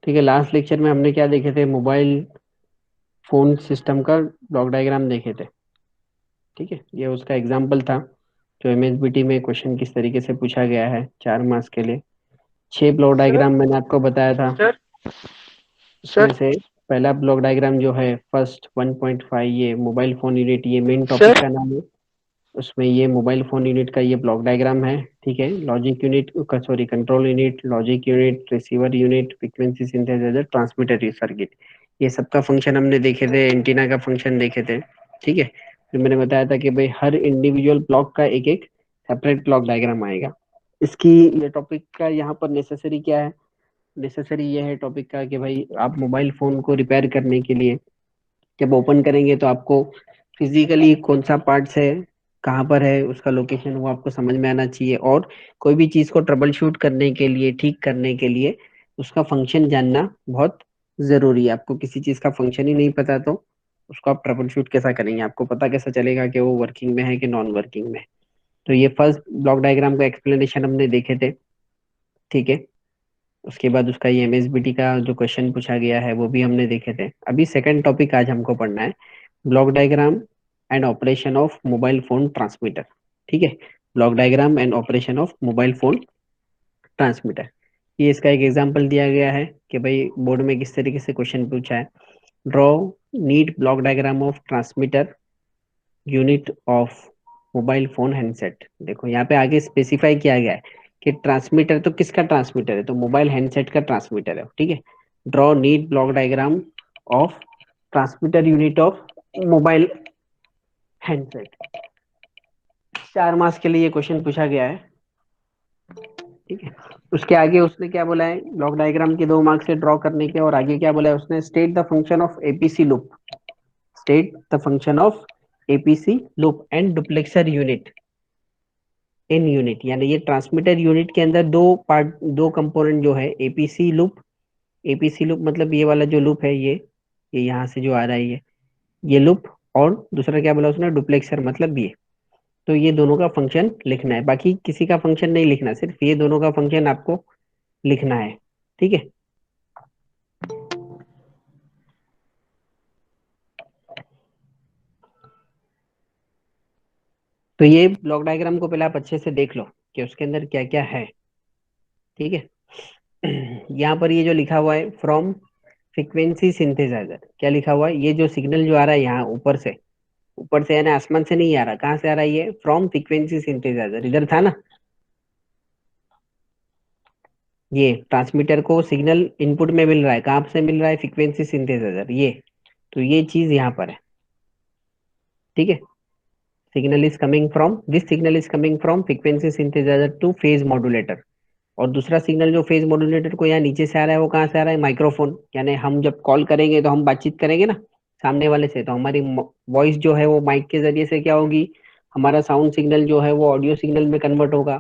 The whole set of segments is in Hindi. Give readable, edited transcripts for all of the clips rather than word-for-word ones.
ठीक है, लास्ट लेक्चर में हमने क्या देखे थे, मोबाइल फोन सिस्टम का ब्लॉक डायग्राम देखे थे। ठीक है, ये उसका एग्जाम्पल था जो एमएसबीटी में क्वेश्चन किस तरीके से पूछा गया है 4 मार्क्स के लिए। 6 ब्लॉक सर डायग्राम मैंने आपको बताया था। सर उसमें सर से पहला ब्लॉक डायग्राम जो है फर्स्ट 1.5, ये मोबाइल फोन यूनिट, ये मेन टॉपिक सर का नाम है। उसमें ये मोबाइल फोन यूनिट का ये ब्लॉक डायग्राम है। ठीक है, लॉजिक यूनिट का, sorry, control unit, logic unit, receiver unit, frequency synthesiser, transmitter circuit, ये सबका फंक्शन हमने देखे थे, एंटीना का फंक्शन देखे थे। ठीक है, फिर मैंने बताया था कि भाई हर इंडिविजुअल ब्लॉक का एक एक सेपरेट ब्लॉक डायग्राम आएगा। इसकी, ये टॉपिक का यहाँ पर नेसेसरी क्या है, नेसेसरी ये है टॉपिक का कि भाई आप मोबाइल फोन को रिपेयर करने के लिए जब ओपन करेंगे तो आपको फिजिकली कौन सा पार्ट्स है, कहाँ पर है, उसका लोकेशन वो आपको समझ में आना चाहिए। और कोई भी चीज़ को ट्रबल शूट करने के लिए, ठीक करने के लिए उसका फंक्शन जानना बहुत ज़रूरी है। आपको किसी चीज़ का फंक्शन ही नहीं पता तो उसको आप ट्रबल शूट कैसा करेंगे, आपको पता कैसा चलेगा कि वो वर्किंग में है कि नॉन वर्किंग में है। तो ये फर्स्ट ब्लॉक डायग्राम का एक्सप्लेनेशन हमने देखे थे। ठीक है, उसके बाद उसका ये एमएसबीटी का जो क्वेश्चन पूछा गया है वो भी हमने देखे थे। अभी सेकंड टॉपिक आज हमको पढ़ना है, block diagram and operation of mobile phone transmitter. ठीक है, block diagram and operation of mobile phone transmitter. ये इसका एक एग्जांपल दिया गया है कि भाई बोर्ड में किस तरीके से क्वेश्चन पूछा है। Draw NEET block diagram of transmitter unit of mobile phone handset. देखो यहाँ पे आगे स्पेसिफाई किया गया है कि ट्रांसमीटर तो किसका ट्रांसमीटर है, तो मोबाइल हैंडसेट का ट्रांसमीटर है। ठीक है, draw NEET block diagram of transmitter unit of mobile handset. 4 marks के लिए ये क्वेश्चन पूछा गया है। ठीक है, उसके आगे उसने क्या बोला है, ब्लॉक डायग्राम के 2 मार्क्स से ड्रॉ करने के, और आगे क्या बोला है उसने, state the function of APC loop, state the function of APC loop and duplexer unit in unit. यानी ये ट्रांसमीटर यूनिट के अंदर दो पार्ट, दो कंपोनेंट जो है, एपीसी लूप, एपीसी लूप मतलब ये वाला जो लूप है, ये यहाँ से जो आ रहा है ये लूप, और दूसरा क्या बोला उसने, डुप्लेक्सर मतलब ये। तो ये दोनों का फंक्शन लिखना है, बाकी किसी का फंक्शन नहीं लिखना, सिर्फ ये दोनों का फंक्शन आपको लिखना है। ठीक है, तो ये ब्लॉक डायग्राम को पहले आप अच्छे से देख लो कि उसके अंदर क्या क्या है। ठीक है, यहाँ पर ये जो लिखा हुआ है फ्रॉम फ्रीक्वेंसी सिंथेसाइजर, क्या लिखा हुआ है, ये जो सिग्नल जो आ रहा है यहाँ ऊपर से, ऊपर से यानी आसमान से नहीं आ रहा, कहाँ से आ रहा है, ये फ्रॉम फ्रीक्वेंसी सिंथेसाइजर, इधर था ना। ये ट्रांसमीटर को सिग्नल इनपुट में मिल रहा है, कहाँ से मिल रहा है, फ्रीक्वेंसी सिंथेसाइजर ये। तो ये चीज यहाँ पर है। ठीक है, signal is coming from, this signal is coming from frequency synthesiser to phase modulator. और दूसरा सिग्नल जो फेज मॉड्यूलेटर को यहाँ नीचे से आ रहा है वो कहाँ से आ रहा है, माइक्रोफोन। यानी हम जब कॉल करेंगे तो हम बातचीत करेंगे ना सामने वाले से, तो हमारी वॉइस जो है वो माइक के जरिए से क्या होगी, हमारा साउंड सिग्नल जो है वो ऑडियो सिग्नल में कन्वर्ट होगा।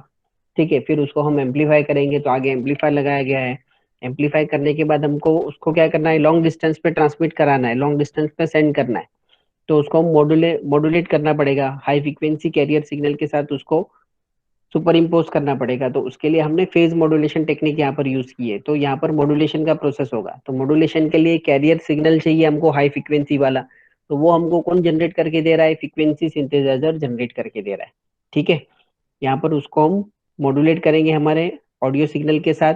ठीक है, फिर उसको हम एम्पलीफाई करेंगे, तो आगे एम्पलीफायर लगाया गया है। एम्पलीफाई करने के बाद हमको उसको क्या करना है, लॉन्ग डिस्टेंस पे ट्रांसमिट कराना है, लॉन्ग डिस्टेंस पे सेंड करना है। तो उसको हम मॉड्यूलेट करना पड़ेगा, हाई फ्रीक्वेंसी कैरियर सिग्नल के साथ उसको सुपर इम्पोज करना पड़ेगा। तो उसके लिए हमने फेज मॉड्यूलेशन टेक्निक यहाँ पर यूज की है। तो यहाँ पर मॉड्यूलेशन का प्रोसेस होगा, तो मॉड्यूलेशन के लिए कैरियर सिग्नल चाहिए हमको हाई फ्रीक्वेंसी वाला। तो वो हमको कौन जनरेट करके दे रहा है, फ्रीक्वेंसी सिंथेसाइजर जनरेट करके दे रहा है। ठीक है, यहाँ पर उसको हम मॉड्यूलेट करेंगे हमारे ऑडियो सिग्नल के साथ,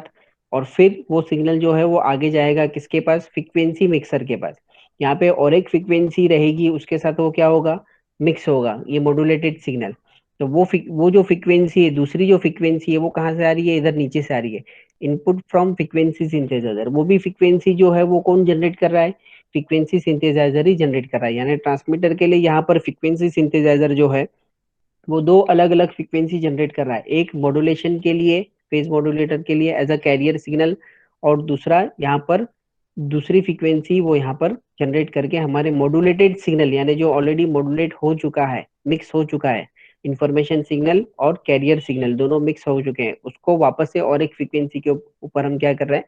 और फिर वो सिग्नल जो है वो आगे जाएगा किसके पास, फ्रीक्वेंसी मिक्सर के पास। यहाँ पे और एक फ्रीक्वेंसी रहेगी उसके साथ, वो क्या होगा, मिक्स होगा ये मॉड्यूलेटेड सिग्नल। तो वो जो फ्रीक्वेंसी है, दूसरी जो फ्रीक्वेंसी है वो कहाँ से आ रही है, इधर नीचे से आ रही है, इनपुट फ्रॉम फ्रीक्वेंसी सिंथेसाइजर। वो भी फ्रीक्वेंसी जो है वो कौन जनरेट कर रहा है, फ्रीक्वेंसी सिंथेसाइजर ही जनरेट कर रहा है। यानी ट्रांसमीटर के लिए यहाँ पर फ्रीक्वेंसी सिंथेसाइजर जो है वो दो अलग अलग फ्रीक्वेंसी जनरेट कर रहा है, एक मॉड्यूलेशन के लिए, फेज मॉड्यूलेटर के लिए एज अ कैरियर सिग्नल, और दूसरा यहाँ पर दूसरी फ्रीक्वेंसी वो यहाँ पर जनरेट करके हमारे मॉड्यूलेटेड सिग्नल, यानी जो ऑलरेडी मॉड्यूलेट हो चुका है, मिक्स हो चुका है, इंफॉर्मेशन सिग्नल और कैरियर सिग्नल दोनों मिक्स हो चुके हैं, उसको वापस से और एक फ्रीक्वेंसी के ऊपर हम क्या कर रहे हैं,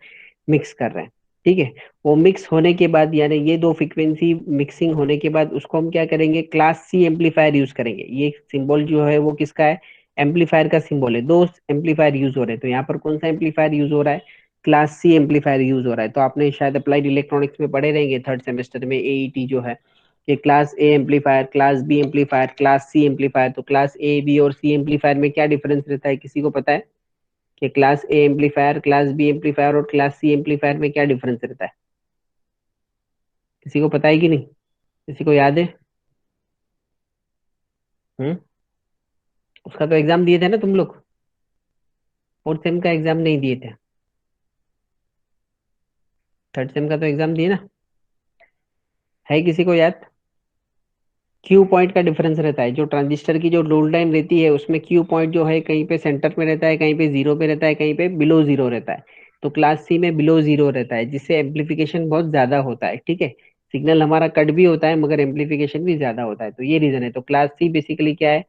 मिक्स कर रहे हैं। ठीक है, वो मिक्स होने के बाद, यानी ये दो फ्रीक्वेंसी मिक्सिंग होने के बाद उसको हम क्या करेंगे, क्लास सी एम्पलीफायर यूज करेंगे। ये सिंबल जो है वो किसका है, एम्पलीफायर का सिंबल है, दो एम्पलीफायर यूज हो रहे हैं। तो यहाँ पर कौन सा एम्पलीफायर यूज हो रहा है, क्लास सी एम्पलीफायर यूज हो रहा है। तो आपने शायद अप्लाइड इलेक्ट्रॉनिक्स में पढ़े रहेंगे थर्ड सेमेस्टर में, एईटी जो है, कि class A amplifier, class B amplifier, class C amplifier. तो क्लास ए, बी और सी एम्पलीफायर में क्या डिफरेंस रहता है, किसी को पता है कि class A amplifier, class B amplifier और क्लास सी एम्पलीफायर में क्या डिफरेंस रहता है? किसी को पता है कि नहीं? किसी को याद है? हम्म। उसका तो एग्जाम दिए थे ना तुम लोग? फोर्थ सेम का एग्जाम नहीं दिए थे? थर्ड सेम का तो एग्जाम दिए ना? है किसी को याद? क्यू पॉइंट का डिफरेंस रहता है, जो ट्रांजिस्टर की जो लोड लाइन रहती है उसमें क्यू पॉइंट जो है कहीं पे सेंटर में रहता है, कहीं पे जीरो पे रहता है, कहीं पे बिलो जीरो रहता है। तो क्लास सी में बिलो जीरो रहता है, जिससे एम्पलीफिकेशन बहुत ज्यादा होता है, ठीक है। सिग्नल हमारा कट भी होता है मगर एम्पलीफिकेशन भी ज्यादा होता है, तो ये रीजन है। तो क्लास सी बेसिकली क्या है,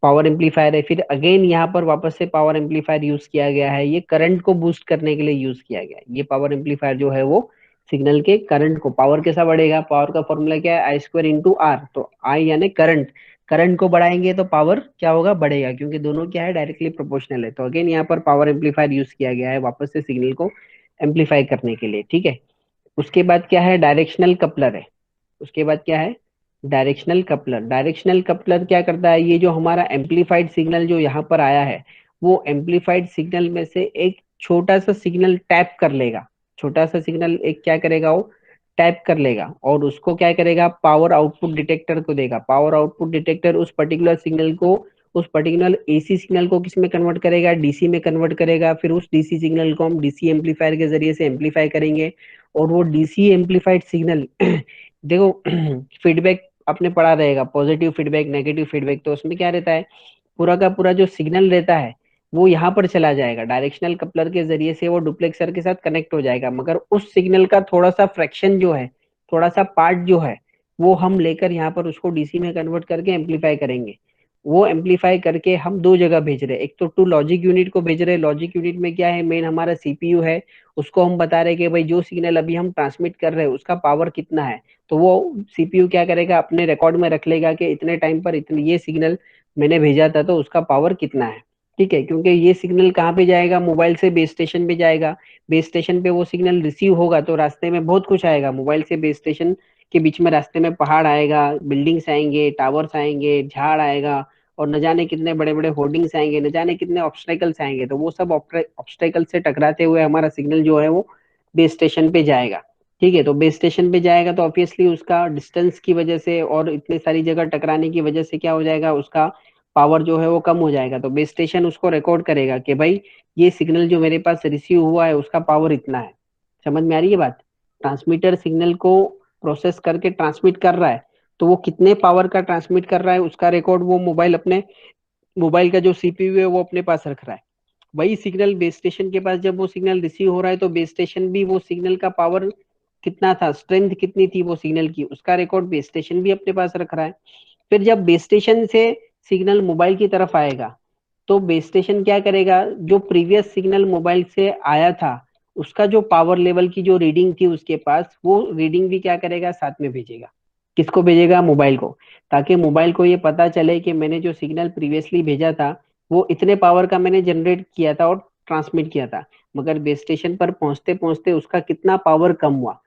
पावर एम्पलीफायर है। फिर अगेन यहाँ पर वापस से पावर एम्पलीफायर यूज किया गया है, ये करंट को बूस्ट करने के लिए यूज किया गया है। ये पावर एम्पलीफायर जो है वो सिग्नल के करंट को, पावर कैसा बढ़ेगा, पावर का फॉर्मूला क्या है, आई स्क्वायर इंटू आर। तो आई यानी करंट, करंट को बढ़ाएंगे तो पावर क्या होगा, बढ़ेगा, क्योंकि दोनों क्या है, डायरेक्टली प्रोपोर्शनल है। तो अगेन यहाँ पर पावर एम्पलीफायर यूज किया गया है वापस से सिग्नल को एम्पलीफाई करने के लिए, ठीक है। उसके बाद क्या है, डायरेक्शनल कपलर है। उसके बाद क्या है, डायरेक्शनल कपलर। डायरेक्शनल कपलर क्या करता है, ये जो हमारा एम्पलीफाइड सिग्नल जो यहाँ पर आया है, वो एम्पलीफाइड सिग्नल में से एक छोटा सा सिग्नल टैप कर लेगा। छोटा सा सिग्नल एक क्या करेगा, वो टैप कर लेगा और उसको क्या करेगा, पावर आउटपुट डिटेक्टर को देगा। पावर आउटपुट डिटेक्टर उस पर्टिकुलर सिग्नल को, उस पर्टिकुलर एसी सिग्नल को किस में कन्वर्ट करेगा, डीसी में कन्वर्ट करेगा। फिर उस डीसी सिग्नल को हम डीसी एम्पलीफायर के जरिए से एम्पलीफाई करेंगे। और वो डीसी एम्पलीफाइड सिग्नल देखो फीडबैक आपने पढ़ा रहेगा, पॉजिटिव फीडबैक, नेगेटिव फीडबैक। तो उसमें क्या रहता है, पूरा का पूरा जो सिग्नल रहता है वो यहाँ पर चला जाएगा, डायरेक्शनल कपलर के जरिए से वो डुप्लेक्सर के साथ कनेक्ट हो जाएगा। मगर उस सिग्नल का थोड़ा सा फ्रैक्शन जो है, थोड़ा सा पार्ट जो है, वो हम लेकर यहाँ पर उसको डीसी में कन्वर्ट करके एम्पलीफाई करेंगे। वो एम्पलीफाई करके हम दो जगह भेज रहे हैं, एक तो टू लॉजिक यूनिट को भेज रहे हैं। लॉजिक यूनिट में क्या है, मेन हमारा सीपीयू है, उसको हम बता रहे हैं कि भाई जो सिग्नल अभी हम ट्रांसमिट कर रहे हैं उसका पावर कितना है। तो वो सीपीयू क्या करेगा, अपने रिकॉर्ड में रख लेगा कि इतने टाइम पर इतने ये सिग्नल मैंने भेजा था, तो उसका पावर कितना है, ठीक है। क्योंकि ये सिग्नल कहाँ पे जाएगा, मोबाइल से बेस स्टेशन पे जाएगा। बेस स्टेशन पे वो सिग्नल रिसीव होगा तो रास्ते में बहुत कुछ आएगा, मोबाइल से बेस स्टेशन के बीच में रास्ते में पहाड़ आएगा, बिल्डिंग्स आएंगे, टावर्स आएंगे, झाड़ आएगा, और न जाने कितने बड़े बड़े होर्डिंग्स आएंगे, न जाने कितने ऑब्स्टेकल्स आएंगे। तो वो सब ऑब्स्टेकल से टकराते हुए हमारा सिग्नल जो है वो बेस स्टेशन पे जाएगा, ठीक है। तो बेस स्टेशन पे जाएगा तो ऑब्वियसली उसका डिस्टेंस की वजह से और इतनी सारी जगह टकराने की वजह से क्या हो जाएगा, उसका पावर जो है वो कम हो जाएगा। तो बेस स्टेशन उसको रिकॉर्ड करेगा कि भाई ये सिग्नल जो मेरे पास रिसीव हुआ है उसका पावर इतना है। समझ में आ रही है बात? ट्रांसमीटर सिग्नल को प्रोसेस करके ट्रांसमिट कर रहा है, तो वो कितने पावर का ट्रांसमिट कर रहा है उसका रिकॉर्ड वो मोबाइल अपने, मोबाइल का जो सीपीयू है वो अपने पास रख रहा है। वही सिग्नल बेस स्टेशन के पास जब वो सिग्नल रिसीव हो रहा है तो बेस स्टेशन भी वो सिग्नल का पावर कितना था, स्ट्रेंथ कितनी थी वो सिग्नल की, उसका रिकॉर्ड बेस स्टेशन भी अपने पास रख रहा है। फिर जब बेस स्टेशन से सिग्नल मोबाइल की तरफ आएगा तो बेस स्टेशन क्या करेगा, जो प्रीवियस सिग्नल मोबाइल से आया था उसका जो पावर लेवल की जो रीडिंग थी उसके पास, वो रीडिंग भी क्या करेगा, साथ में भेजेगा। किसको भेजेगा, मोबाइल को। ताकि मोबाइल को ये पता चले कि मैंने जो सिग्नल प्रीवियसली भेजा था वो इतने पावर का मैंने जनरेट किया था और ट्रांसमिट किया था, मगर बेस स्टेशन पर पहुंचते पहुंचते उसका कितना पावर कम हुआ।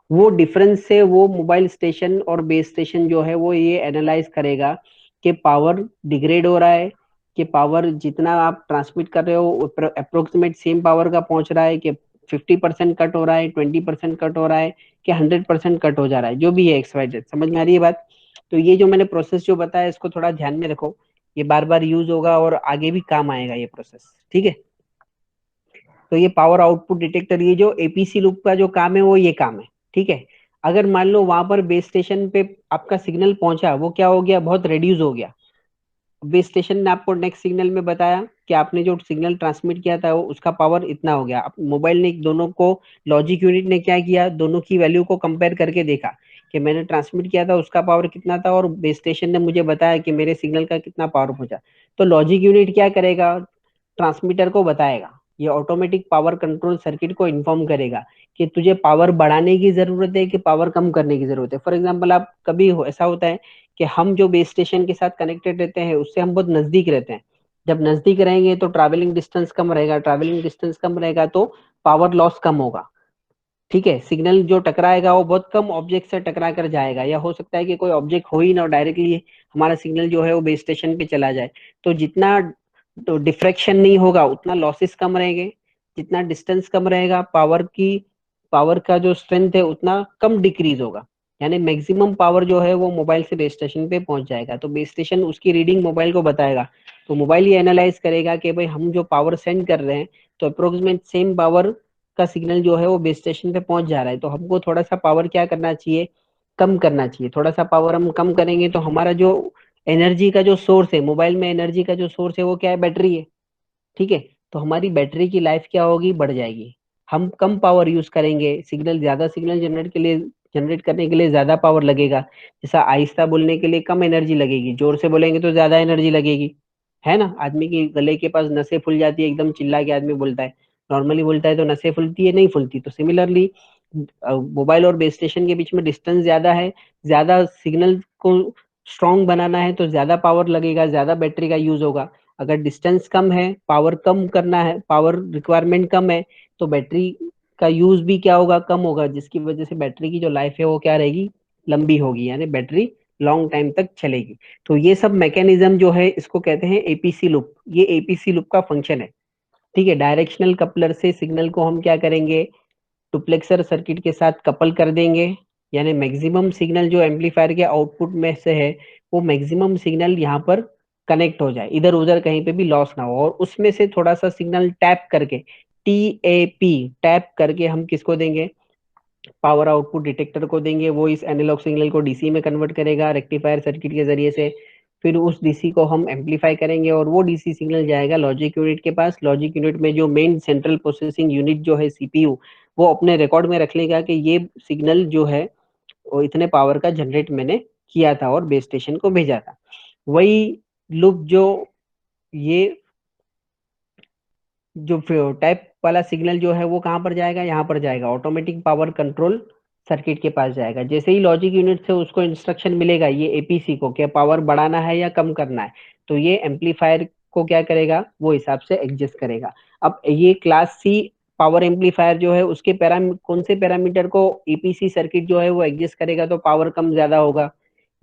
वो डिफरेंस से वो मोबाइल स्टेशन और बेस स्टेशन जो है वो ये एनालाइज करेगा कि पावर डिग्रेड हो रहा है, कि पावर जितना आप ट्रांसमिट कर रहे हो अप्रोक्सीमेट सेम पावर का पहुंच रहा है, कि 50% कट हो रहा है, 20% कट हो रहा है, कि 100% कट हो जा रहा है, जो भी है एक्स वाई जेड। समझ में आ रही है बात? तो ये जो मैंने प्रोसेस जो बताया इसको थोड़ा ध्यान में रखो, ये बार बार यूज होगा और आगे भी काम आएगा ये प्रोसेस, ठीक है। तो ये पावर आउटपुट डिटेक्टर, ये जो एपीसी लूप का जो काम है वो ये काम है, ठीक है। अगर मान लो वहां पर बेस स्टेशन पे आपका सिग्नल पहुंचा, वो क्या हो गया, बहुत रेड्यूस हो गया। बेस स्टेशन ने आपको नेक्स्ट सिग्नल में बताया कि आपने जो सिग्नल ट्रांसमिट किया था वो उसका पावर इतना हो गया। मोबाइल ने दोनों को, लॉजिक यूनिट ने क्या किया, दोनों की वैल्यू को कंपेयर करके देखा कि मैंने ट्रांसमिट किया था उसका पावर कितना था और बेस स्टेशन ने मुझे बताया कि मेरे सिग्नल का कितना पावर पहुंचा। तो लॉजिक यूनिट क्या करेगा, ट्रांसमीटर को बताएगा, ये ऑटोमेटिक पावर कंट्रोल सर्किट को इन्फॉर्म करेगा कि तुझे पावर बढ़ाने की जरूरत है कि पावर कम करने की जरूरत है। फॉर एग्जाम्पल आप कभी ऐसा होता है कि हम जो बेस स्टेशन के साथ कनेक्टेड रहते हैं उससे हम बहुत नजदीक रहते हैं। जब नजदीक रहेंगे तो ट्रैवलिंग डिस्टेंस कम रहेगा, ट्रैवलिंग डिस्टेंस कम रहेगा तो पावर लॉस कम होगा। ठीक है, सिग्नल जो टकराएगा वो बहुत कम ऑब्जेक्ट से टकरा कर जाएगा, या हो सकता है कि कोई ऑब्जेक्ट हो ही ना, डायरेक्टली हमारा सिग्नल जो है वो बेस स्टेशन पे चला जाए। तो जितना तो डिफ्रैक्शन नहीं होगा उतना लॉसेस कम रहेंगे, जितना डिस्टेंस कम रहेगा पावर का जो स्ट्रेंथ है उतना कम डिक्रीज होगा। यानी मैक्सिमम पावर जो है वो मोबाइल से बेस स्टेशन पे पहुंच जाएगा। तो बेस स्टेशन उसकी रीडिंग मोबाइल को बताएगा, तो मोबाइल ये एनालाइज करेगा कि भाई हम जो पावर सेंड कर रहे हैं तो अप्रोक्सीमेट सेम पावर का सिग्नल जो है वो बेस स्टेशन पे पहुंच जा रहा है, तो हमको थोड़ा सा पावर क्या करना चाहिए, कम करना चाहिए। थोड़ा सा पावर हम कम करेंगे तो हमारा जो एनर्जी का जो सोर्स है, मोबाइल में एनर्जी का जो सोर्स है वो क्या है, बैटरी है। ठीक है, तो हमारी बैटरी की लाइफ क्या होगी, बढ़ जाएगी। हम कम पावर यूज करेंगे, सिग्नल ज्यादा सिग्नल जनरेट करने के लिए ज्यादा पावर लगेगा। जैसा आहिस्ता बोलने के लिए कम एनर्जी लगेगी, जोर से बोलेंगे तो ज्यादा एनर्जी लगेगी। है ना, आदमी की गले के पास नसें फूल जाती है, एकदम चिल्ला के आदमी बोलता है। नॉर्मली बोलता है तो नसें फूलती है, नहीं फूलती। तो सिमिलरली मोबाइल और बेस स्टेशन के बीच में डिस्टेंस ज्यादा है, ज्यादा सिग्नल को स्ट्रांग बनाना है तो ज्यादा पावर लगेगा, ज्यादा बैटरी का यूज होगा। अगर डिस्टेंस कम है, पावर कम करना है, पावर रिक्वायरमेंट कम है, तो बैटरी का यूज भी क्या होगा, कम होगा, जिसकी वजह से बैटरी की जो लाइफ है वो क्या रहेगी, लंबी होगी, यानी बैटरी लॉन्ग टाइम तक चलेगी। तो ये सब मैकेनिज्म जो है इसको कहते हैं एपीसी लूप, ये एपीसी लूप का फंक्शन है। ठीक है, डायरेक्शनल कपलर से सिग्नल को हम क्या करेंगे, डुप्लेक्सर सर्किट के साथ कपल कर देंगे, यानी मैक्सिमम सिग्नल जो एम्पलीफायर के आउटपुट में से है वो मैक्सिमम सिग्नल यहाँ पर कनेक्ट हो जाए, इधर उधर कहीं पे भी लॉस ना हो, और उसमें से थोड़ा सा सिग्नल टैप करके, टी टैप करके हम किसको देंगे, पावर आउटपुट डिटेक्टर को देंगे। वो इस एनालॉग सिग्नल को डीसी में कन्वर्ट करेगा रेक्टिफायर सर्किट के जरिए से। फिर उस डीसी को हम एम्पलीफाई करेंगे और वो डीसी सिग्नल जाएगा लॉजिक यूनिट के पास। लॉजिक यूनिट में जो मेन सेंट्रल प्रोसेसिंग यूनिट जो है सीपीयू, वो अपने रिकॉर्ड में रख लेगा कि ये सिग्नल जो है वो इतने पावर का जनरेट मैंने किया था और बेस स्टेशन को भेजा था। वही लूप जो ये जो टाइप वाला सिग्नल जो है वो कहाँ पर जाएगा, यहाँ पर जाएगा, ऑटोमेटिक पावर कंट्रोल सर्किट के पास जाएगा। जैसे ही लॉजिक यूनिट से उसको इंस्ट्रक्शन मिलेगा ये एपीसी को, क्या पावर बढ़ाना है या कम करना है, तो ये एम्पलीफायर को क्या करेगा, वो हिसाब से एडजस्ट करेगा। अब ये क्लास सी पावर एम्पलीफायर जो है उसके कौन से पैरामीटर को ईपीसी सर्किट जो है वो एडजस्ट करेगा तो पावर कम ज्यादा होगा,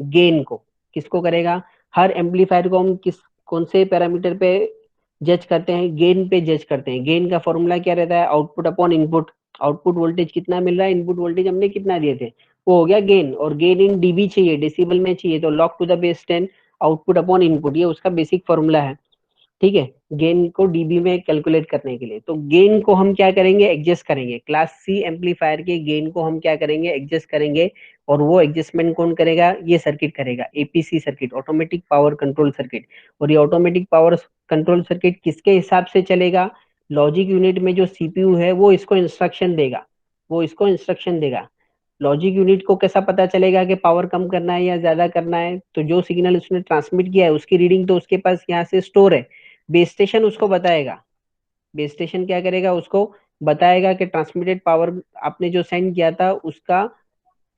गेन को। किसको करेगा, हर एम्पलीफायर को हम किस कौन से पैरामीटर पे जज करते हैं, गेन पे जज करते हैं। गेन का फॉर्मूला क्या रहता है, output upon input. Output voltage कितना मिल रहा है, इनपुट वोल्टेज हमने कितना दिए थे, वो हो गया गेन। और गेन इन डीबी चाहिए, डेसिबल में चाहिए, तो log to the base 10 output upon input, ये उसका बेसिक फॉर्मूला है। ठीक है, गेन को डीबी में कैलकुलेट करने के लिए, तो गेन को हम क्या करेंगे, एडजस्ट करेंगे। क्लास सी एम्पलीफायर के गेन को हम क्या करेंगे, एडजस्ट करेंगे। और वो एडजस्टमेंट कौन करेगा, ये सर्किट करेगा, APC circuit, automatic power control circuit. और ये ऑटोमेटिक पावर कंट्रोल सर्किट किसके हिसाब से चलेगा, लॉजिक यूनिट में जो सीपीयू है वो इसको इंस्ट्रक्शन देगा, वो इसको इंस्ट्रक्शन देगा। लॉजिक यूनिट को कैसा पता चलेगा कि पावर कम करना है या ज्यादा करना है, तो जो सिग्नल उसने ट्रांसमिट किया है उसकी रीडिंग तो उसके पास यहाँ से स्टोर है, बेस स्टेशन उसको बताएगा। बेस स्टेशन क्या करेगा, उसको बताएगा कि ट्रांसमिटेड पावर आपने जो सेंड किया था उसका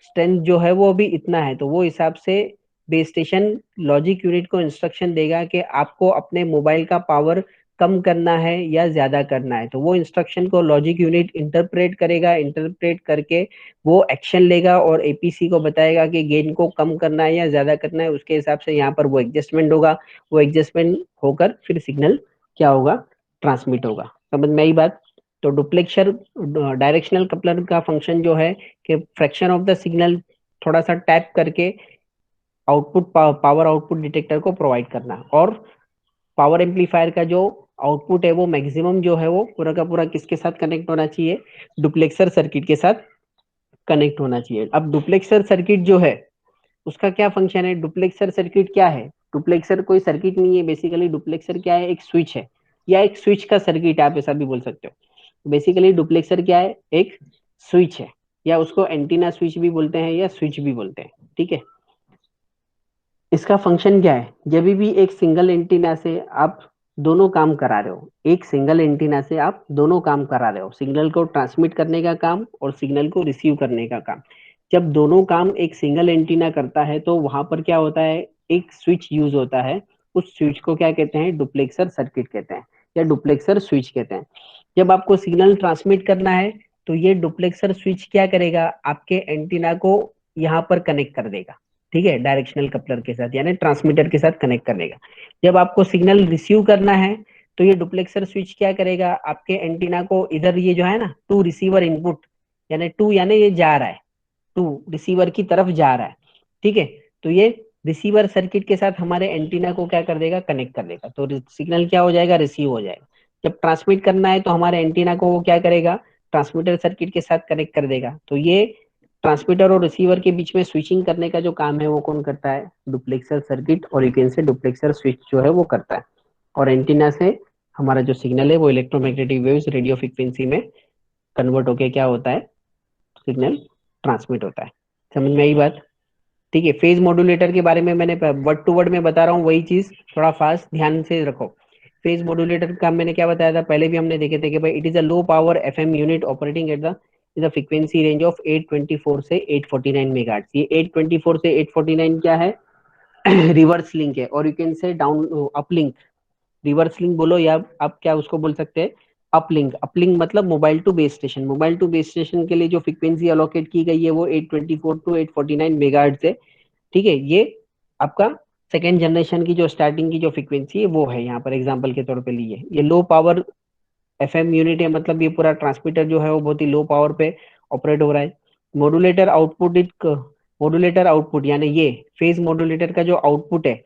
स्ट्रेंथ जो है वो अभी इतना है, तो वो हिसाब से बेस स्टेशन लॉजिक यूनिट को इंस्ट्रक्शन देगा कि आपको अपने मोबाइल का पावर कम करना है या ज्यादा करना है। तो वो इंस्ट्रक्शन को लॉजिक यूनिट इंटरप्रेट करेगा, इंटरप्रेट करके वो एक्शन लेगा और एपीसी को बताएगा कि गेन को कम करना है या ज्यादा करना है, उसके हिसाब से यहाँ पर वो एडजस्टमेंट होगा। वो एडजस्टमेंट होकर फिर सिग्नल क्या होगा, ट्रांसमिट होगा। समझ में आई बात। तो डुप्लेक्सर डायरेक्शनल कपलर का फंक्शन जो है कि फ्रैक्शन ऑफ द सिग्नल थोड़ा सा टैप करके आउटपुट पावर आउटपुट डिटेक्टर को प्रोवाइड करना, और पावर एम्पलीफायर का जो आउटपुट है वो मैक्सिमम जो है वो पूरा का पूरा किसके साथ कनेक्ट होना चाहिए, डुप्लेक्सर सर्किट के साथ कनेक्ट होना चाहिए। अब डुप्लेक्सर सर्किट जो है उसका क्या फंक्शन है, डुप्लेक्सर सर्किट क्या है, डुप्लेक्सर कोई सर्किट नहीं है, बेसिकली डुप्लेक्सर क्या है, एक स्विच है, या एक स्विच का सर्किट है, आप ऐसा भी बोल सकते हो। बेसिकली डुप्लेक्सर क्या है, एक स्विच है, या उसको एंटीना स्विच भी बोलते हैं या स्विच भी बोलते हैं। ठीक है, इसका फंक्शन क्या है, जब भी एक सिंगल एंटीना से आप दोनों काम करा रहे हो, एक सिंगल एंटीना से आप दोनों काम करा रहे हो, सिग्नल को ट्रांसमिट करने का काम और सिग्नल को रिसीव करने का काम। जब दोनों काम एक सिंगल एंटीना करता है तो वहां पर क्या होता है, एक स्विच यूज होता है। उस स्विच को क्या कहते हैं, डुप्लेक्सर सर्किट कहते हैं या डुप्लेक्सर स्विच कहते हैं। जब आपको सिग्नल ट्रांसमिट करना है तो ये डुप्लेक्सर स्विच क्या करेगा, आपके एंटीना को यहाँ पर कनेक्ट कर देगा, ठीक है, डायरेक्शनल कपलर के साथ यानी ट्रांसमीटर के साथ कनेक्ट कर देगा। जब आपको सिग्नल रिसीव करना है तो ये डुप्लेक्सर स्विच क्या करेगा, आपके एंटीना को इधर ये जो है ना टू रिसीवर इनपुट, यानी टू यानी ये जा रहा है, टू रिसीवर की तरफ जा रहा है, ठीक है। तो ये रिसीवर सर्किट के साथ हमारे एंटीना को क्या कर देगा, कनेक्ट कर देगा, तो सिग्नल क्या हो जाएगा, रिसीव हो जाएगा। जब ट्रांसमिट करना है तो हमारे एंटीना को वो क्या करेगा, ट्रांसमीटर सर्किट के साथ कनेक्ट कर देगा। तो ये ट्रांसमीटर और रिसीवर के बीच में स्विचिंग करने का जो काम है वो कौन करता है, डुप्लेक्सर सर्किट, और यू कैन से डुप्लेक्सर स्विच जो है वो करता है। और एंटीना से हमारा जो सिग्नल है वो इलेक्ट्रोमैग्नेटिक वेव्स रेडियो फ्रिक्वेंसी में कन्वर्ट होके क्या होता है, सिग्नल ट्रांसमिट होता है। समझ में आई बात, ठीक है। फेज मॉड्यूलेटर के बारे में मैंने वर्ड टू वर्ड में बता रहा हूँ, वही चीज थोड़ा फास्ट ध्यान से रखो। फेज मॉड्यूलेटर का मैंने क्या बताया था, पहले भी हमने देखे थे कि भाई it is a low power FM unit operating at the frequency range of 824 से 849 मेगाहर्ट्ज। ये 824 से 849 क्या है, रिवर्स लिंक है, और you can say down uplink, reverse link बोलो या आप क्या उसको बोल सकते हैं, अपलिंक। अपलिंक मतलब mobile to base station, mobile to base station के लिए जो फ्रीक्वेंसी अलोकेट की गई है वो 824 टू 849 मेगाहर्ट्ज है, ठीक है। ये आपका सेकेंड जनरेशन की जो स्टार्टिंग की जो फ्रीक्वेंसी है वो है, यहाँ पर एग्जांपल के तौर पे लिए ये लो पावर एफएम यूनिट है, मतलब ये पूरा ट्रांसमीटर जो है वो बहुत ही लो पावर पे ऑपरेट हो रहा है। Modulator output it, modulator output यानी ये फेज मॉड्यूलेटर का जो आउटपुट है,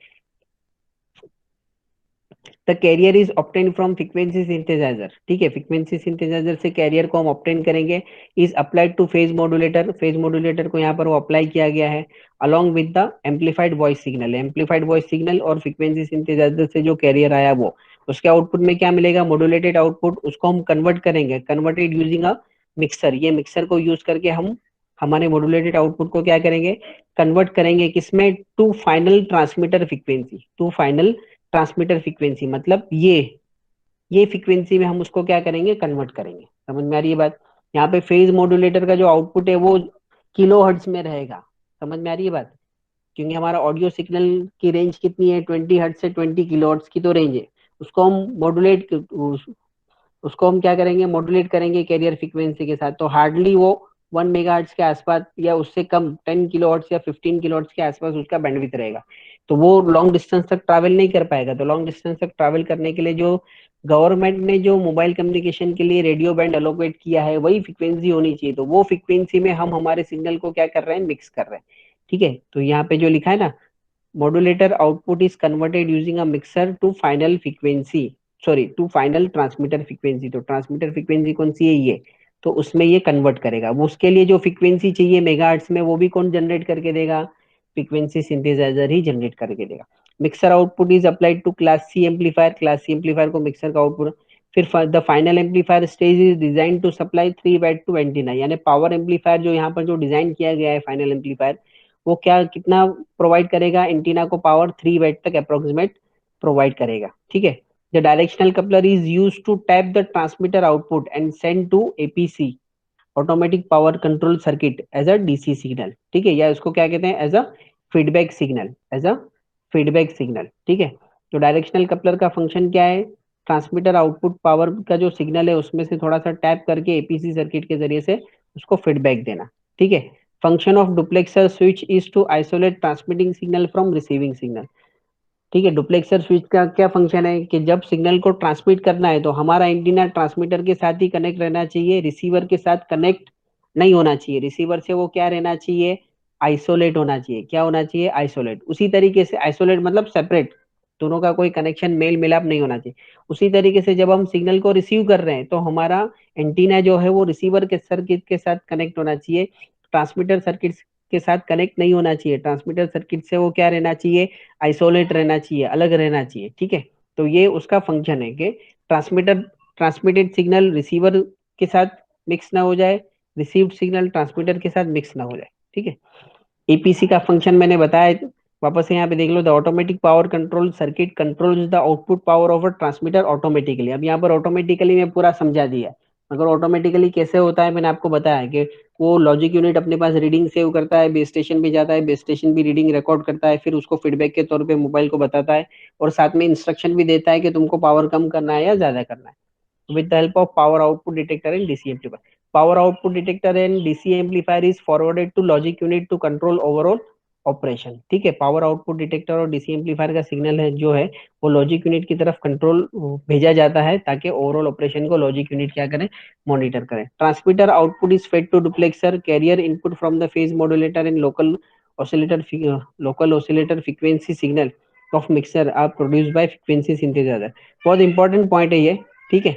the carrier is obtain from frequency synthesiser, ठीक है, फ्रीक्वेंसी सिंथेसाइजर से कैरियर को हम ऑप्टेन करेंगे, is applied to phase modulator, phase modulator को यहाँ पर वो अप्लाई किया गया है, along with the amplified voice signal, amplified voice signal और फ्रीक्वेंसी सिंथेसाइजर से जो कैरियर आया वो उसके आउटपुट में क्या मिलेगा, मॉड्यूलेटेड आउटपुट, उसको हम कन्वर्ट करेंगे, कन्वर्टेड यूजिंग अ मिक्सर, ये मिक्सर को यूज करके हम हमारे मॉड्यूलेटेड आउटपुट को क्या करेंगे, कन्वर्ट करेंगे किसमें, to final transmitter frequency, to final transmitter frequency, मतलब ये फ्रीक्वेंसी में हम उसको क्या करेंगे, कन्वर्ट करेंगे। समझ में आ रही है बात, यहाँ पे फेज मॉड्यूलेटर का जो आउटपुट है वो किलो हर्ट्ज में रहेगा। समझ में आ रही है बात, क्योंकि हमारा ऑडियो सिग्नल की रेंज कितनी है, 20 हर्ट्ज से 20 किलो हर्ट्ज की तो रेंज है, उसको हम मॉड्यूलेट, उसको हम क्या करेंगे, मॉड्यूलेट करेंगे कैरियर फ्रीक्वेंसी के साथ, तो हार्डली वो 1 मेगाहर्ट्ज के आसपास या उससे कम 10 किलोहर्ट्ज या 15 किलोहर्ट्ज के आसपास उसका बैंडविड्थ रहेगा। तो वो लॉन्ग डिस्टेंस तक ट्रैवल नहीं कर पाएगा। तो लॉन्ग डिस्टेंस तक ट्रैवल करने के लिए जो गवर्नमेंट ने जो मोबाइल कम्युनिकेशन के लिए रेडियो बैंड अलोकेट किया है वही फ्रीक्वेंसी होनी चाहिए, तो वो फ्रीक्वेंसी में हम हमारे सिग्नल को क्या कर रहे हैं, मिक्स कर रहे हैं, ठीक है। तो यहाँ पे जो लिखा है ना, modulator output is converted using a mixer to final frequency, sorry to final transmitter frequency, तो ट्रांसमीटर फ्रीक्वेंसी कौन सी है ये, तो उसमें ये कन्वर्ट करेगा, वो उसके लिए जो फ्रीक्वेंसी चाहिए मेगाहर्ट्ज में वो भी कौन जनरेट करके देगा, फ्रीक्वेंसी सिंथेसाइजर ही जनरेट करके देगा। Mixer output is applied to class C amplifier, class C amplifier को मिक्सर का आउटपुट, फिर the final amplifier stage is design to supply 3 watt to antenna, यानी पावर एम्पलीफायर जो यहाँ पर जो डिजाइन किया गया है फाइनल एम्पलीफायर, वो क्या कितना प्रोवाइड करेगा, एंटीना को पावर 3 watt तक अप्रोक्सीमेट प्रोवाइड करेगा, ठीक है। The directional coupler is use to tap the transmitter output and send to APC, automatic power control circuit, as a DC signal, ठीक है, या इसको क्या कहते हैं, as a feedback signal, as a feedback signal, ठीक है। तो डायरेक्शनल कपलर का फंक्शन क्या है, ट्रांसमीटर आउटपुट पावर का जो सिग्नल है उसमें से थोड़ा सा टैप करके एपीसी सर्किट के जरिए से उसको फीडबैक देना, ठीक है। Function of duplexer switch is to isolate transmitting signal from receiving signal, ठीक है। डुप्लेक्सर स्विच का क्या फंक्शन है कि जब सिग्नल को ट्रांसमिट करना है तो हमारा एंटीना ट्रांसमीटर के साथ ही कनेक्ट रहना चाहिए, रिसीवर के साथ कनेक्ट नहीं होना चाहिए, रिसीवर से वो क्या रहना चाहिए, आइसोलेट होना चाहिए, क्या होना चाहिए, आइसोलेट। उसी तरीके से आइसोलेट मतलब सेपरेट, दोनों का कोई कनेक्शन मेल मिलाप नहीं होना चाहिए। उसी तरीके से जब हम सिग्नल को रिसीव कर रहे हैं तो हमारा एंटीना जो है वो रिसीवर के सर्किट के साथ कनेक्ट होना चाहिए, ट्रांसमीटर सर्किट के साथ कनेक्ट नहीं होना चाहिए, ट्रांसमीटर सर्किट से वो क्या रहना चाहिए, आइसोलेट रहना चाहिए, अलग रहना चाहिए, ठीक है। तो ये उसका फंक्शन है कि ट्रांसमीटर, ट्रांसमिटेड सिग्नल रिसीवर के साथ मिक्स ना हो जाए, रिसीव्ड सिग्नल ट्रांसमीटर के साथ मिक्स ना हो जाए, ठीक है। एपीसी का फंक्शन मैंने बताया, वापस से यहाँ पे देख लो, the automatic power control circuit controls the output power of a transmitter automatically. अब यहाँ पर ऑटोमेटिकली मैं पूरा समझा दिया, मगर ऑटोमेटिकली कैसे होता है मैंने आपको बताया कि वो लॉजिक यूनिट अपने पास रीडिंग सेव करता है, बेस स्टेशन भी जाता है, बेस स्टेशन भी रीडिंग रिकॉर्ड करता है, फिर उसको फीडबैक के तौर पे मोबाइल को बताता है और साथ में इंस्ट्रक्शन भी देता है कि तुमको पावर कम करना है या ज्यादा करना है। with the help of power output detector and DC amplifier. Power output detector and DC amplifier is forwarded to logic unit to control overall operation. ठीक है, पावर आउटपुट डिटेक्टर और डीसी एम्पलीफायर का सिग्नल है जो है वो लॉजिक यूनिट की तरफ कंट्रोल भेजा जाता है ताकि ओवरऑल ऑपरेशन को लॉजिक यूनिट क्या करे, मॉनिटर करे. Transmitter output is fed to duplexer. Carrier input from the phase modulator and local oscillator frequency signal of mixer are produce by frequency synthesiser. बहुत इंपॉर्टेंट पॉइंट है ये. ठीक है,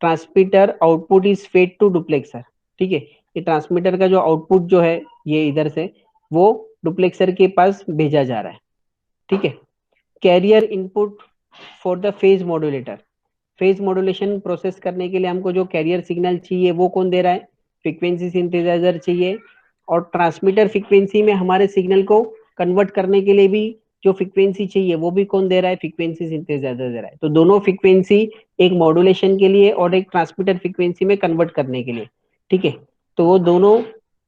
transmitter output is fed to duplexer. ठीक है, ये ट्रांसमीटर का जो आउटपुट जो है ये इधर से वो डुप्लेक्सर के पास भेजा जा रहा है. ठीक है, carrier input for the phase modulator. Phase modulation process करने के लिए हमको जो कैरियर सिग्नल चाहिए वो कौन दे रहा है, फ्रीक्वेंसी सिंथेसाइजर चाहिए. और ट्रांसमीटर फ्रीक्वेंसी में हमारे सिग्नल को कन्वर्ट करने के लिए भी जो फ्रीक्वेंसी चाहिए वो भी कौन दे रहा है, फ्रीक्वेंसी सिंथेसाइजर दे रहा है. तो दोनों फ्रीक्वेंसी, एक मॉड्यूलेशन के लिए और एक ट्रांसमीटर फ्रीक्वेंसी में कन्वर्ट करने के लिए. ठीक है, तो वो दोनों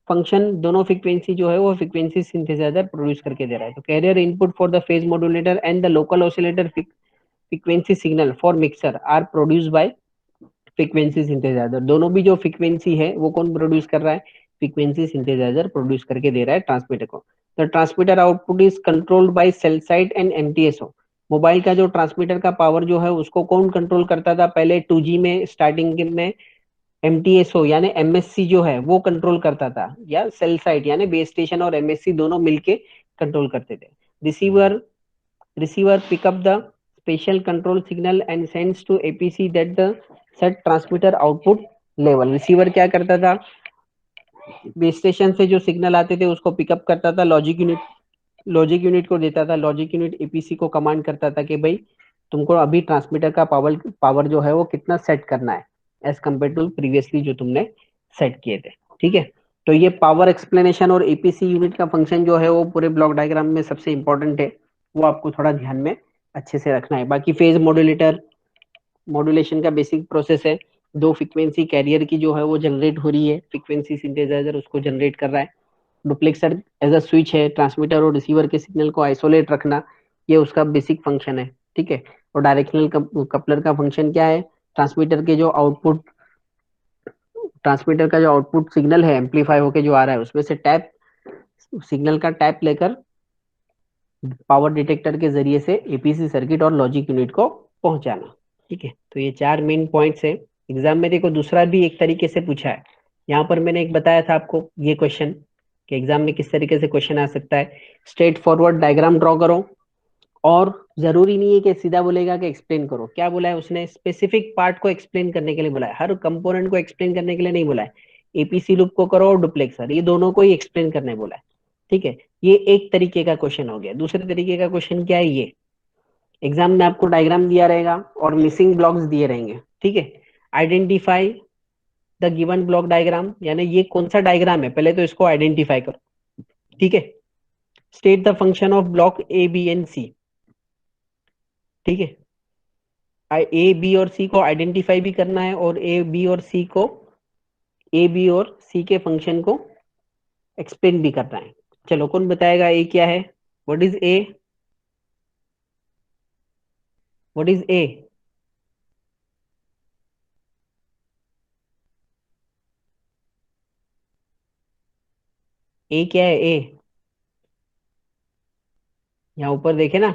फंक्शन, दोनों फ्रीक्वेंसी जो है वो फ्रीक्वेंसी सिंथेसाइजर प्रोड्यूस करके दे रहा है. तो carrier input for the phase modulator and the local oscillator frequency signal for mixer are produce by frequency synthesiser. दोनों भी जो फ्रीक्वेंसी है वो कौन प्रोड्यूस कर रहा है, फ्रीक्वेंसी सिंथेसाइजर प्रोड्यूस करके दे रहा है ट्रांसमीटर को. The transmitter output is controlled by cell side and MTSO. Mobile का जो ट्रांसमीटर का पावर जो है उसको कौन कंट्रोल करता था पहले 2G में, स्टार्टिंग में एमटीएसओ यानी एमएससी जो है वो कंट्रोल करता था, या सेल साइट यानी बेस स्टेशन और एमएससी दोनों मिलके कंट्रोल करते थे. Receiver pick up the special control signal and sends to APC that the set transmitter output level. Receiver क्या करता था, बेस स्टेशन से जो सिग्नल आते थे उसको पिकअप करता था, लॉजिक यूनिट को देता था. लॉजिक यूनिट एपीसी को कमांड करता था कि भाई तुमको अभी ट्रांसमीटर का पावर जो है वो कितना सेट करना है एज कम्पेयर टू प्रीवियसली जो तुमने सेट किए थे. ठीक है, तो ये पावर एक्सप्लेनेशन और एपीसी यूनिट का फंक्शन जो है वो पूरे ब्लॉक डायग्राम में सबसे इंपॉर्टेंट है, वो आपको थोड़ा ध्यान में अच्छे से रखना है. बाकी फेज मॉड्यूलेटर, मॉड्यूलेशन का बेसिक प्रोसेस है. दो फ्रीक्वेंसी कैरियर की जो है वो जनरेट हो रही है, फ्रीक्वेंसी सिंथेसाइजर उसको जनरेट कर रहा है. डुप्लेक्सर एज अ स्विच है, ट्रांसमीटर और रिसीवर के सिग्नल को आइसोलेट रखना, ये उसका बेसिक फंक्शन है. ठीक है, और डायरेक्शनल कपलर का फंक्शन क्या है, ट्रांसमीटर के जो आउटपुट, ट्रांसमीटर का जो आउटपुट सिग्नल है एम्पलीफाई होके जो आ रहा है उसमें से टैप सिग्नल का टैप लेकर पावर डिटेक्टर के जरिए से एपीसी सर्किट और लॉजिक यूनिट को पहुंचाना. ठीक है, तो ये चार मेन पॉइंट्स है. एग्जाम में देखो दूसरा भी एक तरीके से पूछा है. यहाँ पर मैंने एक बताया था आपको ये क्वेश्चन कि एग्जाम में किस तरीके से क्वेश्चन आ सकता है. स्ट्रेट फॉरवर्ड डायग्राम ड्रॉ करो, और जरूरी नहीं है कि सीधा बोलेगा कि एक्सप्लेन करो. क्या बोला है उसने, स्पेसिफिक पार्ट को एक्सप्लेन करने के लिए बोला है, हर कंपोनेंट को एक्सप्लेन करने के लिए नहीं बोला है. एपीसी लूप को करो और डुप्लेक्सर, ये दोनों को ही एक्सप्लेन करने बोला है. ठीक है, ये एक तरीके का क्वेश्चन हो गया. दूसरे तरीके का क्वेश्चन क्या है, ये एग्जाम में आपको डायग्राम दिया रहेगा और मिसिंग ब्लॉक्स दिए रहेंगे. ठीक है, identify the given block diagram, यानी ये कौन सा डायग्राम है पहले तो इसको आइडेंटिफाई करो. ठीक है, state the function of block A B and C. ठीक है, ए बी और सी को आइडेंटिफाई भी करना है और ए बी और सी के फंक्शन को एक्सप्लेन भी करना है. चलो कौन बताएगा ए क्या है, what is A, what is A. A क्या है, ए यहाँ ऊपर देखे ना,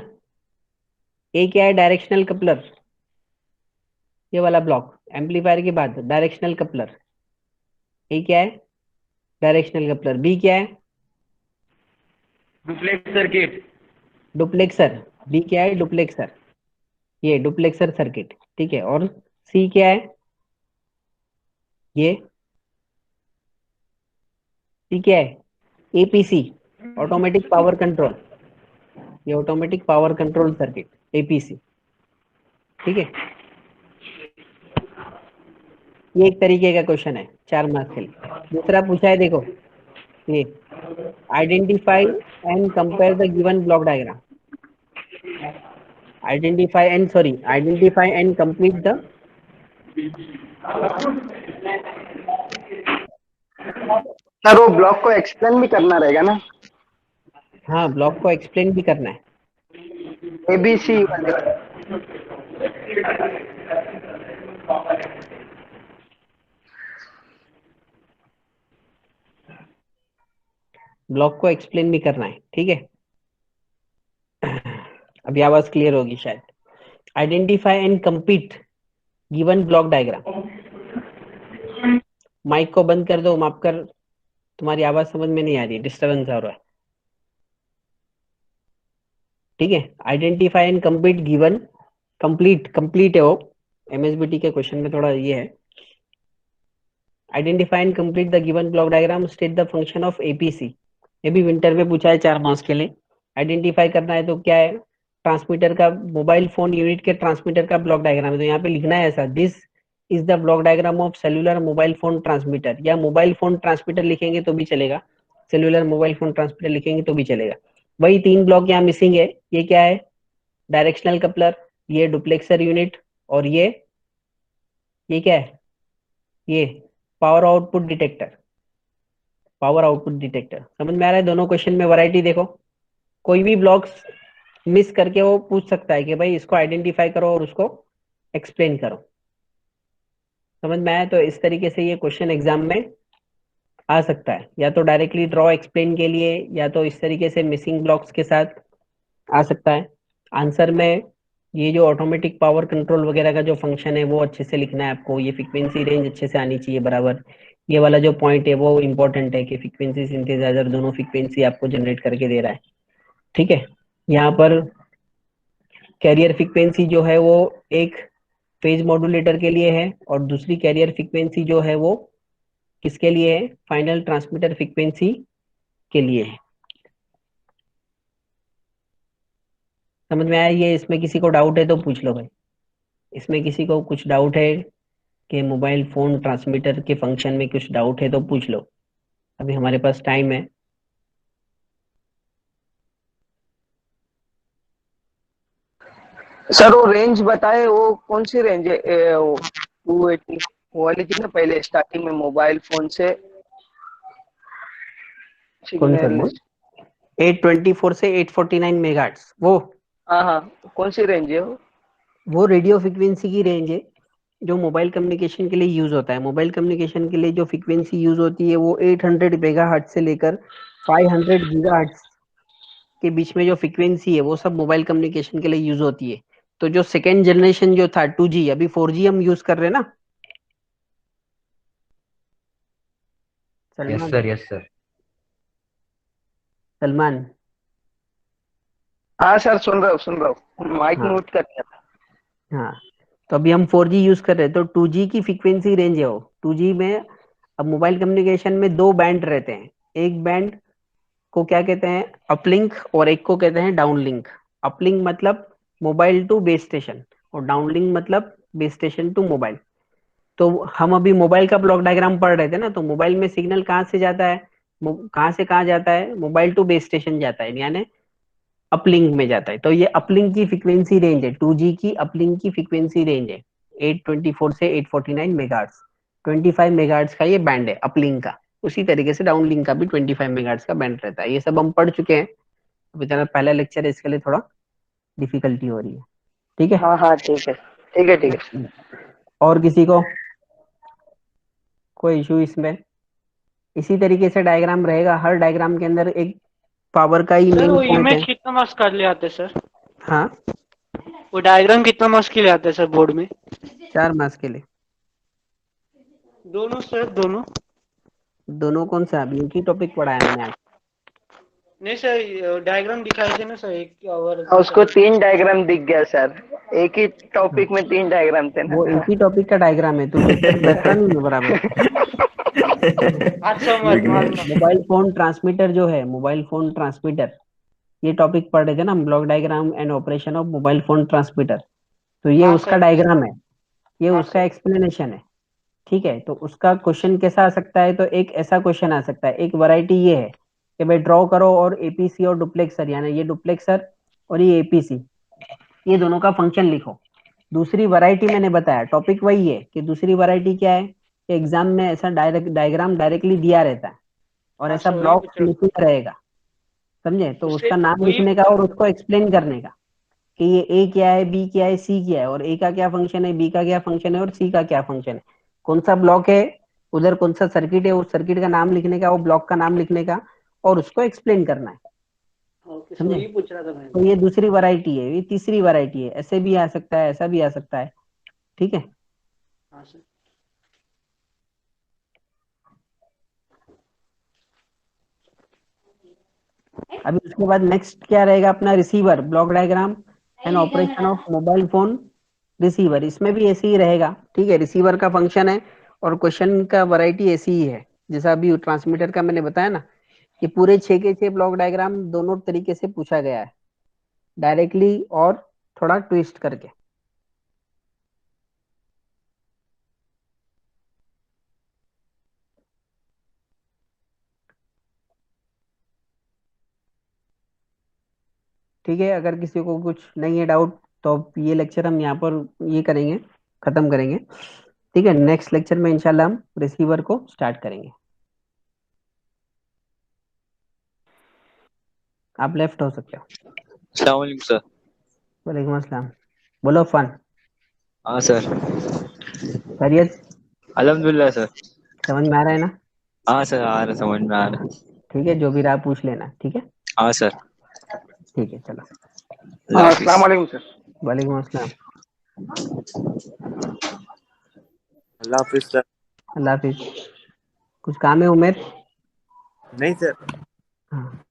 ए क्या है, डायरेक्शनल कपलर. ये वाला ब्लॉक एम्पलीफायर के बाद डायरेक्शनल कपलर. ए क्या है, डायरेक्शनल कपलर. बी क्या है, डुप्लेक्स सर्किट. डुप्लेक्सर. बी क्या है, डुप्लेक्सर, ये डुप्लेक्सर सर्किट. ठीक है, और सी क्या है, ये सी क्या है, एपीसी, ऑटोमेटिक पावर कंट्रोल. ये automatic power control circuit, APC. ठीक है, ये एक तरीके का क्वेश्चन है 4 मार्क्स के लिए. दूसरा पूछा है देखो, ये identify and compare the given block diagram. Identify and complete the, sir वो ब्लॉक को एक्सप्लेन भी करना रहेगा ना, हाँ ब्लॉक को एक्सप्लेन भी करना है. एबीसी वाले. ब्लॉक को एक्सप्लेन भी करना है, ठीक है। अभी आवाज क्लियर होगी शायद। Identify and complete given block diagram. Mic को बंद कर दो, माफ कर, तुम्हारी आवाज समझ में नहीं आ रही, डिस्टरबेंस आ रहा है, ठीक है। Identify and complete given, complete complete है वो, एमएसबीटी के क्वेश्चन में थोड़ा ये है। Identify and complete the given block diagram, state the function of APC. ये भी विंटर में पूछा है 4 मार्क्स के लिए। आइडेंटिफाई करना है तो क्या है, ट्रांसमीटर का, मोबाइल फोन यूनिट के ट्रांसमीटर का ब्लॉक डायग्राम है, तो यहाँ पे लिखना है ऐसा, this is the block diagram of cellular mobile phone transmitter, या मोबाइल फोन ट्रांसमीटर लिखेंगे तो भी चलेगा, सेल्यूलर मोबाइल फोन ट्रांसमीटर लिखेंगे तो भी चलेगा। वही 3 ब्लॉक यहाँ मिसिंग है। ये क्या है, डायरेक्शनल कपलर, ये डुप्लेक्सर यूनिट, और ये क्या है, ये power output detector. Power output detector समझ में आ रहा है। दोनों क्वेश्चन में वैरायटी देखो, कोई भी ब्लॉक्स मिस करके वो पूछ सकता है कि भाई इसको आइडेंटिफाई करो और उसको एक्सप्लेन करो। समझ में आया। तो इस तरीके से ये क्वेश्चन एग्जाम में आ सकता है, या तो डायरेक्टली ड्रॉ एक्सप्लेन के लिए, या तो इस तरीके से मिसिंग ब्लॉक्स के साथ आ सकता है। आंसर में ये जो ऑटोमेटिक पावर कंट्रोल वगैरह का जो फंक्शन है वो अच्छे से लिखना है आपको, ये फ्रीक्वेंसी रेंज अच्छे से आनी चाहिए बराबर। ये वाला जो पॉइंट है वो इंपॉर्टेंट है कि फ्रीक्वेंसी सिंथेसाइजर दोनों फ्रीक्वेंसी आपको जनरेट करके दे रहा है, ठीक है। यहाँ पर कैरियर फ्रीक्वेंसी जो है वो एक फेज मॉड्यूलेटर के लिए है, और दूसरी कैरियर फ्रीक्वेंसी जो है वो किसके लिए है, फाइनल ट्रांसमीटर फ्रीक्वेंसी के लिए है। समझ में आया ये। इसमें किसी को डाउट है तो पूछ लो भाई, इसमें किसी को कुछ डाउट है कि मोबाइल फोन ट्रांसमीटर के फंक्शन में कुछ डाउट है तो पूछ लो, अभी हमारे पास टाइम है। सर वो रेंज बताए, वो कौन सी रेंज है? 280 वो वाली थी ना पहले स्टार्टिंग में मोबाइल फोन से कौन सा सिग्नल। बोल, 824 से 849 मेगाहर्ट्ज, हाँ हाँ, कौन सी रेंज है वो? वो रेडियो फ्रीक्वेंसी की रेंज है जो मोबाइल कम्युनिकेशन के लिए यूज होता है। मोबाइल कम्युनिकेशन के लिए जो फ्रीक्वेंसी यूज होती है वो 800 मेगाहर्ट्ज से लेकर 500 गीगाहर्ट्ज के बीच में जो फ्रीक्वेंसी है वो सब मोबाइल कम्युनिकेशन के लिए यूज होती है। तो जो सेकेंड जनरेशन जो था 2G, अभी 4G हम यूज कर रहे हैं ना yes Salman. Sir, yes sir. Salman, हाँ सर, सुन रहा हूँ, माइक हाँ म्यूट कर दिया था। हाँ, तो अभी हम 4G यूज कर रहे हैं, तो 2G की फ्रीक्वेंसी रेंज है वो। 2G में अब मोबाइल कम्युनिकेशन में 2 बैंड रहते हैं, एक बैंड को क्या कहते हैं, अपलिंक, और एक को कहते हैं डाउनलिंक। अपलिंक मतलब मोबाइल टू बेस स्टेशन, और डाउनलिंक मतलब बेस स्टेशन टू मोबाइल। तो हम अभी मोबाइल का ब्लॉक डायग्राम पढ़ रहे थे ना, तो मोबाइल में सिग्नल कहाँ से जाता है, कहाँ से कहाँ जाता है, मोबाइल टू बेस स्टेशन जाता है, यानी अपलिंक में जाता है। तो ये अपलिंक की फ्रीक्वेंसी रेंज है, 2G की अपलिंक की फ्रीक्वेंसी रेंज है 824 से 849 मेगाहर्ट्ज। 25 मेगाहर्ट्ज का ये बैंड है अपलिंक का। उसी तरीके से डाउनलिंक का भी 25 मेगाहर्ट्ज का बैंड रहता है। ये सब हम पढ़ चुके हैं, अभी तेरा पहला लेक्चर है, इसके लिए थोड़ा डिफिकल्टी हो रही है, ठीक है। हाँ हाँ, ठीक है ठीक है ठीक है। और किसी को कोई इशू इसमें, इसी तरीके से डायग्राम रहेगा, हर डायग्राम के अंदर एक पावर का ही सर मेन वो पॉइंट इमेज है। कितना मार्क्स का ले आते हैं सर? हाँ, वो डायग्राम कितना मार्क्स के लिए आते हैं सर बोर्ड में? 4 मास के लिए। दोनों सर, दोनों? दोनों कौन सा, अभी एक ही टॉपिक पढ़ाया मैंने आज। नहीं सर, डायग्राम दिखाए थे ना सर, एक और उसको 3 डायग्राम दिख गया सर, एक ही हाँ, टॉपिक में 3 डायग्राम थे ना। वो एक ही टॉपिक का डायग्राम है, तू चुपचाप बैठता नहीं है बराबर। अच्छा मत ये मानना। मोबाइल फोन ट्रांसमीटर जो है, मोबाइल फोन ट्रांसमीटर, ये टॉपिक पढ़ रहे थे ना, block diagram and operation of mobile phone transmitter. तो ये हाँ उसका सर, डायग्राम है, ये हाँ उसका सर। एक्सप्लेनेशन है, ठीक है। तो उसका क्वेश्चन कैसा आ सकता है, तो एक ऐसा क्वेश्चन आ सकता है, एक वैरायटी ये है कि भाई ड्रॉ करो और एपीसी और डुप्लेक्सर, यानी ये डुप्लेक्सर और ये एपीसी, ये दोनों का फंक्शन लिखो। दूसरी वैरायटी मैंने बताया, टॉपिक वही है कि दूसरी वैरायटी क्या है कि एग्जाम में ऐसा डायरेक्ट डायग्राम डायरेक्टली दिया रहता है और हाँ ऐसा सर, वही ब्लॉक पूछ रहा हूँ। लिखा रहेगा, समझे। तो उससे उसका नाम वही लिखने का और उसको एक्सप्लेन करने का कि ये ए क्या है, बी क्या है, सी क्या है, और ए का क्या फंक्शन है, बी का क्या फंक्शन है, और सी का क्या फंक्शन है, कौन सा ब्लॉक है, उधर कौन सा सर्किट है, उस सर्किट का नाम लिखने का, वो ब्लॉक का नाम लिखने का, और उसको एक्सप्लेन करना है। ओके, सो समझे? ये पूछ रहा था मैं। तो ये दूसरी वैरायटी है, ये तीसरी वैरायटी है। ऐसे भी आ सकता है, ऐसा भी आ सकता है। ठीक है। हाँ सर। अभी उसके बाद नेक्स्ट क्या रहेगा अपना, receiver block diagram and operation of mobile phone receiver. इसमें भी ऐसे ही रहेगा। ठीक है, रिसीवर का फंक्शन है और क्वेश्चन का वैरायटी ऐसी ही है जैसा अभी ट्रांसमीटर का मैंने बताया ना, कि पूरे 6 के 6 ब्लॉक डायग्राम दोनों तरीके से पूछा गया है, डायरेक्टली और थोड़ा ट्विस्ट करके। ठीक है, अगर किसी को कुछ नहीं है डाउट तो अब ये लेक्चर हम यहाँ पर ये करेंगे, खत्म करेंगे। ठीक है, नेक्स्ट लेक्चर में इंशाल्लाह हम रिसीवर को स्टार्ट करेंगे। आप लेफ्ट हो सकते हो। अस्सलाम वालेकुम सर। वालेकुम अस्सलाम। बोलो फन। हाँ सर। खैरियत? अल्हम्दुलिल्लाह सर। समझ में आ रहा है ना? हाँ सर, आ रहा, समझ में आ रहा। ठीक है, जो भी रहा पूछ लेना। ठीक है। हाँ सर। ठीक है, चलो। अल्लाह हाफिज। अस्सलाम वालेकुम सर। वालेकुम अस्सलाम। अल्लाह हाफिज सर। अल्लाह हाफिज। कुछ काम है उमेर? नहीं सर। हाँ।